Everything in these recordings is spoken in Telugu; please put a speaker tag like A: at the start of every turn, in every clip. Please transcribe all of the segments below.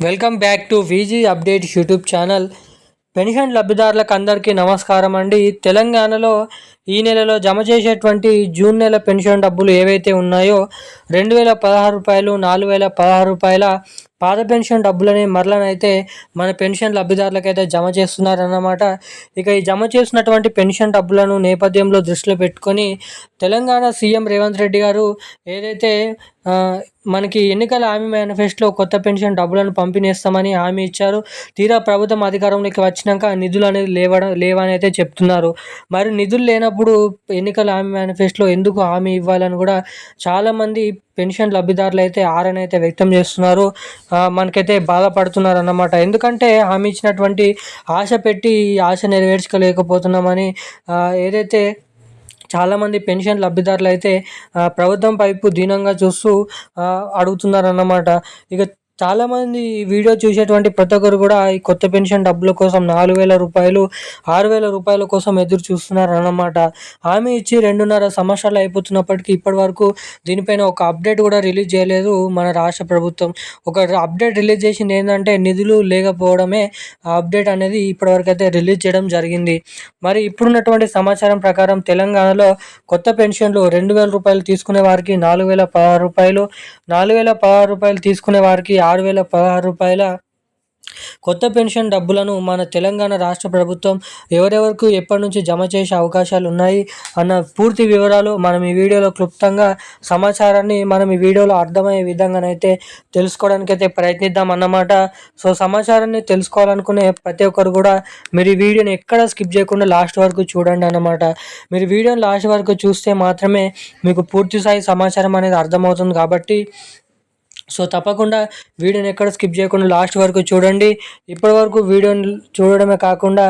A: Welcome back to VG updates YouTube channel. Pension లబ్ధిదారులకు అందరికీ నమస్కారం అండి. తెలంగాణలో ఈ నెలలో జమ చేసేటువంటి జూన్ నెల పెన్షన్ డబ్బులు ఏవైతే ఉన్నాయో 2016 రూపాయలు, 4016 రూపాయల పాత పెన్షన్ డబ్బులని మరలనైతే మన పెన్షన్ లబ్ధిదారులకైతే జమ చేస్తున్నారన్నమాట. ఇక ఈ జమ చేసినటువంటి పెన్షన్ డబ్బులను నేపథ్యంలో దృష్టిలో పెట్టుకొని తెలంగాణ సీఎం రేవంత్ రెడ్డి గారు ఏదైతే మనకి ఎన్నికల హామీ మేనిఫెస్టోలో కొత్త పెన్షన్ డబ్బులను పంపిణీస్తామని హామీ ఇచ్చారు. తీరా ప్రభుత్వం అధికారంలోకి వచ్చినాక నిధులు అనేది లేవని అయితే చెప్తున్నారు. మరి నిధులు లేనప్పుడు ఎన్నికల హామీ మేనిఫెస్టోలో ఎందుకు హామీ ఇవ్వాలని కూడా చాలామంది పెన్షన్ లబ్ధిదారులు అయితే ఆరని అయితే వ్యక్తం చేస్తున్నారు. మనకైతే బాధపడుతున్నారు అన్నమాట. ఎందుకంటే హామీ ఇచ్చినటువంటి ఆశ పెట్టి ఈ ఆశ నెరవేర్చుకోలేకపోతున్నామని ఏదైతే చాలామంది పెన్షన్ లబ్ధిదారులు అయితే ప్రభుత్వం వైపు దీనంగా చూస్తూ అడుగుతున్నారన్నమాట. ఇక చాలామంది ఈ వీడియో చూసేటువంటి ప్రతి ఒక్కరు కూడా ఈ కొత్త పెన్షన్ డబ్బుల కోసం 4000 రూపాయలు, 6000 రూపాయల కోసం ఎదురు చూస్తున్నారన్నమాట. హామీ ఇచ్చి 2.5 సంవత్సరాలు అయిపోతున్నప్పటికీ ఇప్పటి వరకు దీనిపైన ఒక అప్డేట్ కూడా రిలీజ్ చేయలేదు మన రాష్ట్ర ప్రభుత్వం. ఒక అప్డేట్ రిలీజ్ చేసింది ఏంటంటే నిధులు లేకపోవడమే. ఆ అప్డేట్ అనేది ఇప్పటివరకు అయితే రిలీజ్ చేయడం జరిగింది. మరి ఇప్పుడున్నటువంటి సమాచారం ప్రకారం తెలంగాణలో కొత్త పెన్షన్లు 2000 రూపాయలు తీసుకునే వారికి 4016 రూపాయలు, 4016 రూపాయలు తీసుకునే వారికి 6016 రూపాయల కొత్త పెన్షన్ డబ్బులను మన తెలంగాణ రాష్ట్ర ప్రభుత్వం ఎవరెవరికి ఎప్పటి నుంచి జమ చేసే అవకాశాలు ఉన్నాయి అన్న పూర్తి వివరాలు మనం ఈ వీడియోలో క్లుప్తంగా సమాచారాన్ని మనం ఈ వీడియోలో అర్థమయ్యే విధంగానైతే తెలుసుకోవడానికి అయితే ప్రయత్నిద్దాం అన్నమాట. సో సమాచారాన్ని తెలుసుకోవాలనుకునే ప్రతి ఒక్కరు కూడా మీరు ఈ వీడియోని ఎక్కడ స్కిప్ చేయకుండా లాస్ట్ వరకు చూడండి అన్నమాట. మీరు వీడియోని లాస్ట్ వరకు చూస్తే మాత్రమే మీకు పూర్తి స్థాయి సమాచారం అనేది అర్థమవుతుంది. కాబట్టి సో తప్పకుండా వీడియోని ఎక్కడ స్కిప్ చేయకుండా లాస్ట్ వరకు చూడండి. ఇప్పటి వరకు వీడియోని చూడడమే కాకుండా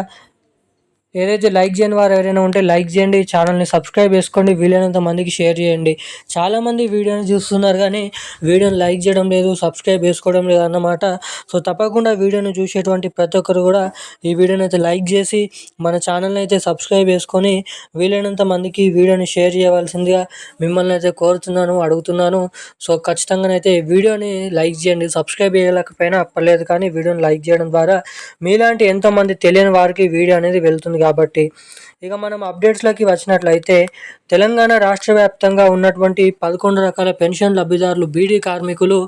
A: ఏదైతే లైక్ చేయని వారు ఎవరైనా ఉంటే లైక్ చేయండి, ఛానల్ని సబ్స్క్రైబ్ చేసుకోండి, వీలైనంత మందికి షేర్ చేయండి. చాలామంది వీడియోని చూస్తున్నారు కానీ వీడియోని లైక్ చేయడం లేదు, సబ్స్క్రైబ్ చేసుకోవడం లేదు అన్నమాట. సో తప్పకుండా వీడియోని చూసేటువంటి ప్రతి ఒక్కరు కూడా ఈ వీడియోని అయితే లైక్ చేసి మన ఛానల్ని అయితే సబ్స్క్రైబ్ చేసుకొని వీలైనంత మందికి వీడియోని షేర్ చేయవలసిందిగా మిమ్మల్ని అయితే కోరుతున్నాను, అడుగుతున్నాను. సో ఖచ్చితంగానైతే వీడియోని లైక్ చేయండి. సబ్స్క్రైబ్ చేయలేకపోయినా పర్లేదు కానీ వీడియోని లైక్ చేయడం ద్వారా మీలాంటి ఎంతోమంది తెలియని వారికి వీడియో అనేది వెళ్తుంది కాబట్టి. ఇక మనం అప్డేట్స్లోకి వచ్చినట్లయితే తెలంగాణ రాష్ట్ర వ్యాప్తంగా ఉన్నటువంటి 11 రకాల పెన్షన్ లబ్ధిదారులు బీడీ కార్మికులు,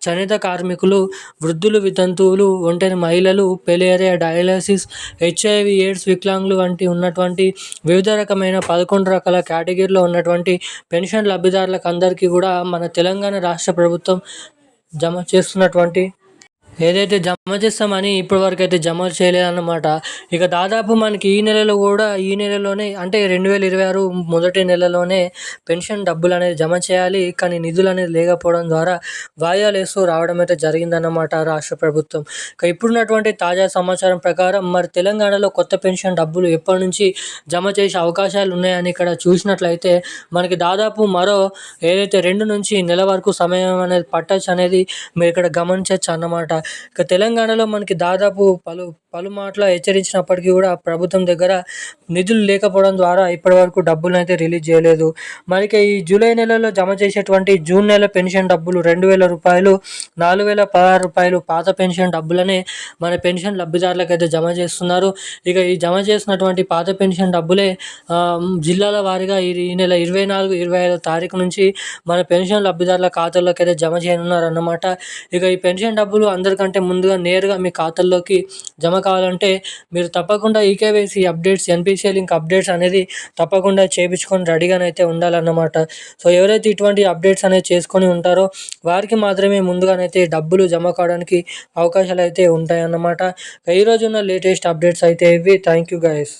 A: చేనేత కార్మికులు, వృద్ధులు, వితంతువులు, ఒంటరి మహిళలు, పెలేరియా, డయాలసిస్, హెచ్ఐవి ఎయిడ్స్, వికలాంగులు వంటి ఉన్నటువంటి వివిధ రకమైన 11 రకాల కేటగిరీలో ఉన్నటువంటి పెన్షన్ లబ్ధిదారులకు అందరికీ కూడా మన తెలంగాణ రాష్ట్ర ప్రభుత్వం జమ చేస్తున్నటువంటి ఏదైతే జమ చేస్తామని ఇప్పటివరకు అయితే జమ చేయలేదన్నమాట. ఇక దాదాపు మనకి ఈ నెలలోనే అంటే 2026 మొదటి నెలలోనే పెన్షన్ డబ్బులు అనేది జమ చేయాలి. కానీ నిధులు అనేది లేకపోవడం ద్వారా వాయిదాలు వేస్తూ రావడం అయితే జరిగిందన్నమాట రాష్ట్ర ప్రభుత్వం. ఇక ఇప్పుడున్నటువంటి తాజా సమాచారం ప్రకారం మరి తెలంగాణలో కొత్త పెన్షన్ డబ్బులు ఎప్పటి నుంచి జమ చేసే అవకాశాలు ఉన్నాయని ఇక్కడ చూసినట్లయితే మనకి దాదాపు మరో ఏదైతే 2 నుంచి నెల వరకు సమయం అనేది పట్టచ్చు అనేది మీరు ఇక్కడ గమనించవచ్చు అన్నమాట. ఇక తెలంగాణలో మనకి దాదాపు పలుమార్లు హెచ్చరించినప్పటికీ కూడా ప్రభుత్వం దగ్గర నిధులు లేకపోవడం ద్వారా ఇప్పటివరకు డబ్బులు అయితే రిలీజ్ చేయలేదు. మరి ఈ జూలై నెలలో జమ చేసేటువంటి జూన్ నెల పెన్షన్ డబ్బులు 2000 రూపాయలు, 4016 రూపాయలు పాత పెన్షన్ డబ్బులనే మన పెన్షన్ లబ్ధిదారులకు అయితే జమ చేస్తున్నారు. ఇక ఈ జమ చేసినటువంటి పాత పెన్షన్ డబ్బులే జిల్లాల వారీగా ఈ నెల 24, 25 తారీఖు నుంచి మన పెన్షన్ లబ్ధిదారుల ఖాతాల్లోకి అయితే జమ చేయనున్నారు అన్నమాట. ఇక ఈ పెన్షన్ డబ్బులు అందరికంటే ముందుగా నేరుగా మీ ఖాతాల్లోకి జమ కావాలంటే మీరు తప్పకుండా eKYC updates, NPCI link updates అనేది తప్పకుండా చేయించుకొని రెడీగానైతే ఉండాలన్నమాట. సో ఎవరైతే ఇటువంటి అప్డేట్స్ అనేది చేసుకొని ఉంటారో వారికి మాత్రమే ముందుగానైతే డబ్బులు జమ కావడానికి అవకాశాలు అయితే ఉంటాయన్నమాట. ఈరోజు ఉన్న లేటెస్ట్ అప్డేట్స్ అయితే ఇవి. Thank you guys.